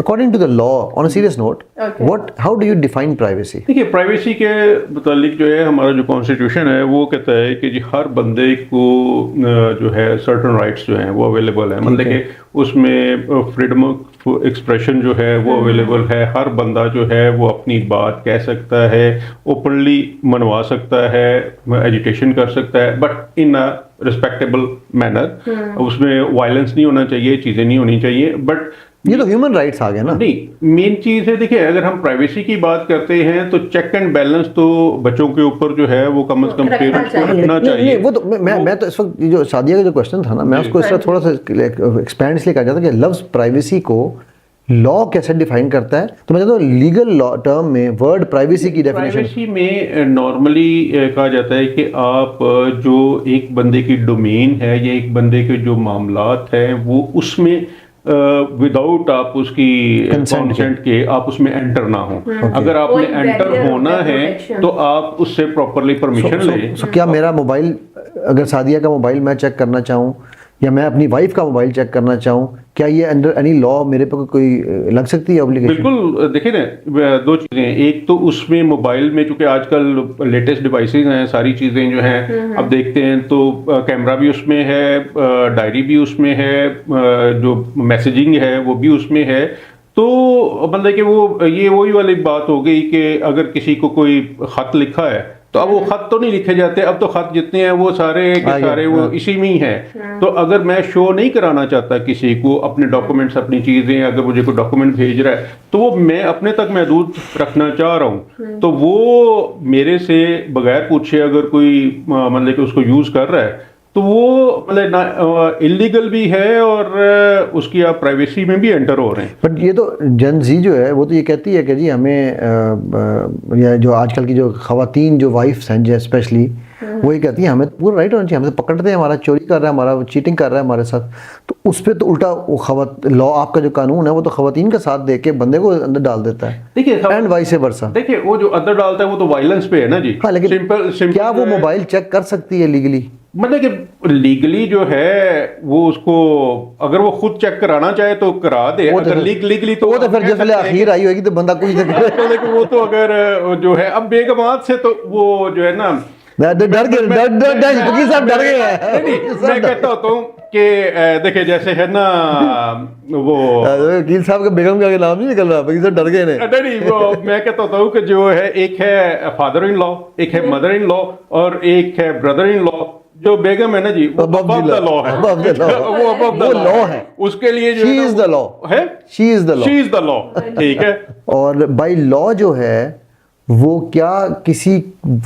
according to the law, on a serious note, how do you define privacy? देखिए, privacy के मुतालिक जो है हमारा जो कॉन्स्टिट्यूशन है वो कहता है कि जी हर बंदे को जो है सर्टन राइट्स जो हैं वो अवेलेबल है, मतलब कि उसमें फ्रीडम ऑफ एक्सप्रेशन जो है वो अवेलेबल है। हर बंदा जो है वो अपनी बात कह सकता है, ओपनली मनवा सकता है, एजिटेशन कर सकता है, but in a respectable manner. उसमें वायलेंस नहीं होना चाहिए, चीज़ें नहीं होनी चाहिए। बट ये तो ह्यूमन राइट्स आ गया ना। नहीं, मेन चीज़ है, देखिए अगर हम प्राइवेसी की बात करते हैं तो चेक एंड बैलेंस तो बच्चों के ऊपर जो है वो कम से कम पेरेंट्स को रखना चाहिए। वो तो मैं तो इस वक्त जो शादिया का जो क्वेश्चन था ना, मैं उसको इस तरह थोड़ा सा एक्सपैंड इसलिए कहा जाता है कि लव्स प्राइवेसी को लॉ कैसे डिफाइन करता है। तो मैं चाहता हूँ लीगल लॉ टर्म में वर्ड प्राइवेसी की डेफिनेशन। प्राइवेसी में नॉर्मली कहा जाता है कि आप जो एक बंदे की डोमेन है या एक बंदे के जो मामलात हैं वो उसमें विदाउट आप उसकी कंसेंट के आप उसमें एंटर ना हो। अगर आपने एंटर होना है तो आप उससे प्रॉपरली परमिशन लें। क्या मेरा मोबाइल, अगर सादिया का मोबाइल मैं चेक करना चाहूँ या मैं अपनी वाइफ का मोबाइल चेक करना चाहूँ, क्या ये अंडर एनी लॉ मेरे पे कोई लग सकती है ऑब्लिगेशन? बिल्कुल, देखिए ना, दो चीज़ें। एक तो उसमें मोबाइल में चूंकि आजकल लेटेस्ट डिवाइसेस हैं, सारी चीज़ें जो हैं अब देखते हैं तो कैमरा भी उसमें है, डायरी भी उसमें है, जो मैसेजिंग है वो भी उसमें है। तो मतलब कि वो ये वही वाली बात हो गई कि अगर किसी को कोई खत लिखा है तो अब वो खत तो नहीं लिखे जाते, अब तो खत जितने हैं वो सारे के सारे वो इसी में ही हैं। तो अगर मैं शो नहीं कराना चाहता किसी को अपने डॉक्यूमेंट्स, अपनी चीज़ें, अगर मुझे कोई डॉक्यूमेंट भेज रहा है तो वो मैं अपने तक महदूद रखना चाह रहा हूँ, तो वो मेरे से बगैर पूछे अगर कोई मतलब कि उसको यूज़ कर रहा है तो वो मतलब इलीगल भी है और उसकी आप प्राइवेसी में भी एंटर हो रहे हैं। बट ये तो जन जी जो है वो तो ये कहती है कि जी हमें या जो आजकल की जो खवातीन जो वाइफ्स हैं जो स्पेशली वो ये कहती है हमें पूरा राइट होना चाहिए, हमें तो पकड़ते हैं, हमारा चोरी कर रहा है, हमारा चीटिंग कर रहा है हमारे साथ, तो उस पर तो उल्टा वो लॉ आपका जो कानून है वो तो खवातीन का साथ दे के बंदे को अंदर डाल देता है। देखिए एंड वाइस वर्सा। देखिए वो जो अंदर डालता है वो तो वायलेंस पे है ना जी। हाँ, लेकिन सिंपल क्या वो मोबाइल चेक कर सकती है लीगली? मतलब कि लीगली जो है वो उसको अगर वो खुद चेक कराना चाहे तो करा दे, अगर लीगली तो वो तो फिर जब आखिर आई होगी तो बंदा कुछ लेकिन वो तो अगर जो है अब बेगमात से तो वो जो है ना डर गए मैं कहता होता हूँ कि देखिए जैसे है ना वो वकील साहब का बेगम का नाम नहीं निकल रहा, वकील साहब डर गए नहीं, वो मैं कहता होता हूँ कि जो है एक है फादर इन लॉ, एक है मदर इन लॉ और एक है ब्रदर इन लॉ। जो बेगम है ना जी वो अबव द लॉ है, वो अबव द लॉ है, उसके लिए जो शी इज द लॉ है, शी इज द लॉ, ठीक है। और बाय लॉ जो है वो क्या किसी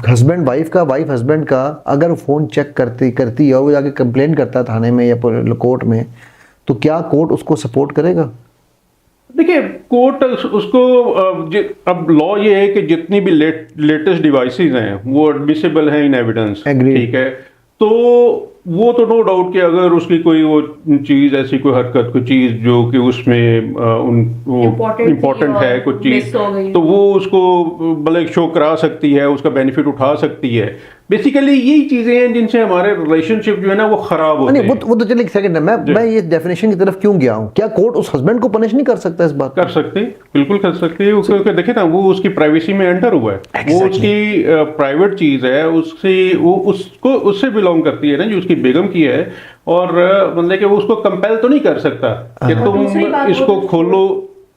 हस्बैंड वाइफ का, वाइफ हस्बैंड का अगर फोन चेक करती है और वो जाके कंप्लेन करता है थाने में या कोर्ट में, तो क्या कोर्ट उसको सपोर्ट करेगा? देखिए कोर्ट उसको अब लॉ ये है कि जितनी भी लेटेस्ट डिवाइसेस हैं वो एडमिसिबल हैं इन एविडेंस, ठीक है। तो वो तो नो डाउट कि अगर उसकी कोई वो चीज़ ऐसी कोई हरकत, कोई चीज़ जो कि उसमें इम्पोर्टेंट है कुछ चीज़, तो वो उसको मतलब शो करा सकती है, उसका बेनिफिट उठा सकती है। बेसिकली यही चीजें हैं जिनसे हमारे रिलेशनशिप जो है ना वो खराब होते हैं। वो तो चलिए एक सेकंड, मैं ये डेफिनेशन की तरफ क्यों गया हूँ? क्या कोर्ट उस हस्बैंड को पनिश नहीं कर सकता इस बात? कर सकते, बिल्कुल कर सकते हैं। उसको देखे ना, वो उसकी प्राइवेसी में एंटर हुआ है, वो उसकी प्राइवेट चीज है, उससे बिलोंग करती है ना, जो उसकी बेगम की है। और मतलब कि वो उसको कंपेल तो नहीं कर सकता कि तुम इसको खोलो,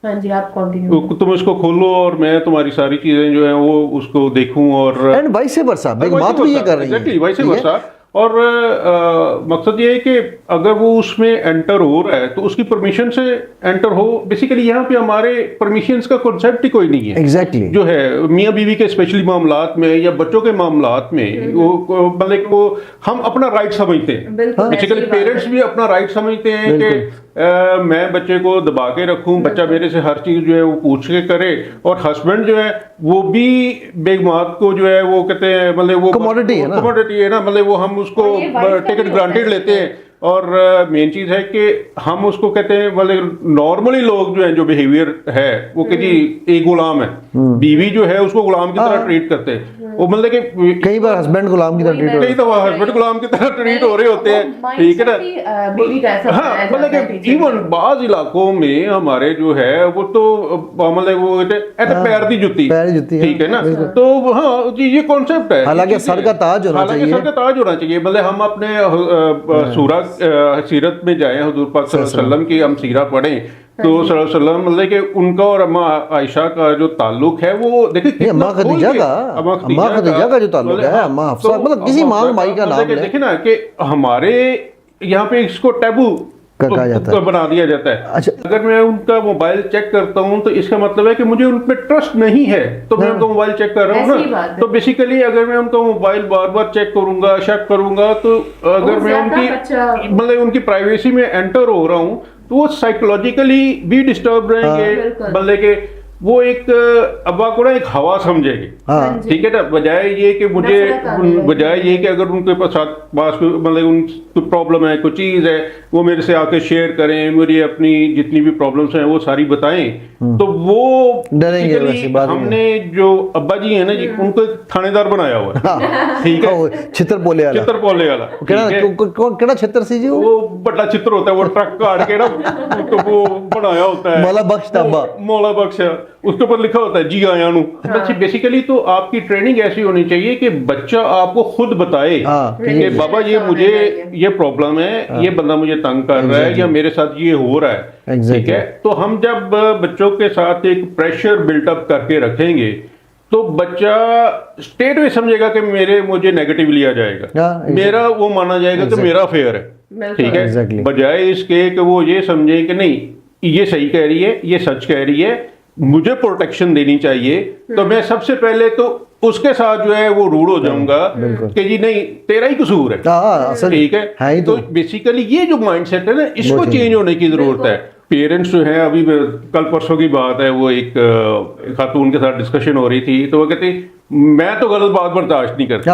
हाँ जी आप कंटिन्यू, तुम इसको खोलो और मैं तुम्हारी सारी चीजें जो है वो उसको देखूं। और एंड वाइस वर्सा, बेगमात भी ये कर रही है, एग्जैक्टली वाइस वर्सा। और मकसद ये है कि अगर वो उसमें एंटर हो रहा है तो उसकी परमिशन से एंटर हो। बेसिकली यहाँ पे हमारे परमिशंस का कॉन्सेप्ट ही कोई नहीं है। एग्जैक्टली जो है मियाँ बीवी के स्पेशली मामलात में या बच्चों के मामलात में वो मतलब वो हम अपना राइट समझते हैं। बेसिकली पेरेंट्स भी अपना राइट समझते हैं कि मैं बच्चे को दबा के रखूं, बच्चा मेरे से हर चीज जो है वो पूछ के करे। और हस्बैंड जो है वो भी बेगमात को जो है वो कहते हैं मतलब वो कमोडिटी है ना, मतलब वो हम उसको टेकन ग्रांटेड लेते हैं और मेन चीज है कि हम उसको कहते हैं मतलब नॉर्मली लोग जो है जो बिहेवियर है वो कि जी एक गुलाम है, बीवी जो है उसको गुलाम की तरह ट्रीट करते हैं। वो मतलब कि कई बार हस्बैंड गुलाम की तरह ट्रीट कई दफा हस्बैंड गुलाम की तरह ट्रीट हो रहे होते हैं, ठीक है ना। बीवी का ऐसा हाँ बनाया मतलब जाता है कि इवन बाज इलाकों में हमारे जो है वो तो मतलब वो पैर दी जुत्ती, पैर दी जुत्ती, ठीक है ना। तो हाँ जी ये कॉन्सेप्ट है, हालांकि सर का ताज होना चाहिए, हालांकि सर का ताज होना चाहिए। मतलब हम अपने सूरा सीरत में जाए, हुजूर पाक सल्लल्लाहु अलैहि वसल्लम की हम सीरा पढ़ें तो सल्लल्लाहु अलैहि वसल्लम मतलब कि उनका और अम्मा आयशा का जो ताल्लुक है वो देखिए अम्मा खदीजा का जो ताल्लुक है, अम्मा हफ्सा मतलब किसी माँ माई का नाम देखिए ना कि हमारे यहाँ पे इसको टैबू कहा जाता है, बना दिया जाता है। अच्छा अगर मैं उनका मोबाइल चेक करता हूँ तो इसका मतलब है कि मुझे उन पर ट्रस्ट नहीं है, तो मैं उनका मोबाइल चेक कर रहा हूँ ना। तो बेसिकली अगर मैं उनका मोबाइल बार बार चेक करूंगा, शक करूंगा, तो अगर मैं उनकी मतलब उनकी प्राइवेसी में एंटर हो रहा हूँ तो वो साइकोलॉजिकली भी डिस्टर्ब रहेंगे। मतलब के वो एक अब्बा को ना एक हवा समझेगी, ठीक है ना, बजाय ये कि मुझे बजाय ये कि अगर उनके पास मतलब उन प्रॉब्लम है, कोई चीज़ है, वो मेरे से आके शेयर करें, मुझे अपनी जितनी भी प्रॉब्लम्स हैं वो सारी बताएं, तो वो डरेंगे। हमने जो अब्बा जी है ना जी उनको थानेदार बनाया हुआ है, ठीक है, छितर पोले वाला केड़ा छितर सी जी, वो बड़ा छितर होता है, वो ट्रक काट के ना तो वो बनाया होता है मौला बख्श, उसके ऊपर लिखा होता है जी आया नू। बेसिकली तो आपकी ट्रेनिंग ऐसी होनी चाहिए कि बच्चा आपको खुद बताए कि बाबा ये मुझे ये प्रॉब्लम है, ये बंदा मुझे तंग कर रहा है या मेरे साथ ये हो रहा है, ठीक है। तो हम जब बच्चों के साथ एक प्रेशर बिल्टअप करके रखेंगे तो बच्चा स्टेट में समझेगा कि मुझे नेगेटिव लिया जाएगा, मेरा वो माना जाएगा कि मेरा फेयर है, ठीक है, बजाय इसके कि वो ये समझे कि नहीं ये सही कह रही है, ये सच कह रही है, मुझे प्रोटेक्शन देनी चाहिए। तो मैं सबसे पहले तो उसके साथ जो है वो रूड हो जाऊंगा कि जी नहीं तेरा ही कसूर है, ठीक है। तो बेसिकली ये जो माइंडसेट है ना इसको चेंज होने की जरूरत है। पेरेंट्स जो है, अभी कल परसों की बात है, वो एक खातून के साथ डिस्कशन हो रही थी तो वो कहती मैं तो गलत बात बर्दाश्त नहीं करती।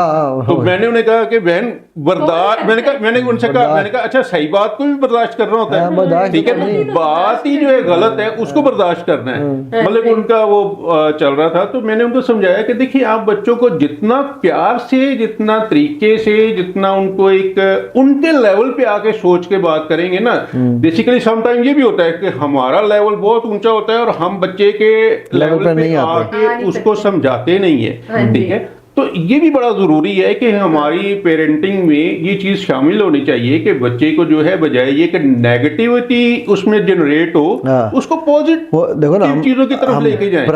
तो मैंने उन्हें कहा कि बहन बर्दाश्त, मैंने उनसे कहा अच्छा सही बात को भी बर्दाश्त करना होता है, ठीक है, बात ही जो है गलत है उसको बर्दाश्त करना है। मतलब उनका वो चल रहा था तो मैंने उनको समझाया कि देखिए आप बच्चों को जितना प्यार से, जितना तरीके से, जितना उनको एक उनके लेवल पे आके सोच के बात करेंगे ना, बेसिकली समटाइम ये भी होता है कि हमारा लेवल बहुत ऊंचा होता है और हम बच्चे के लेवल पे आके उसको समझाते नहीं है, ठीक है। तो ये भी बड़ा जरूरी है कि हमारी पेरेंटिंग में ये चीज शामिल होनी चाहिए कि बच्चे को जो है बजाय ये कि नेगेटिविटी उसमें जनरेट हो, उसको पॉजिटिव चीजों की तरफ लेके जाएं।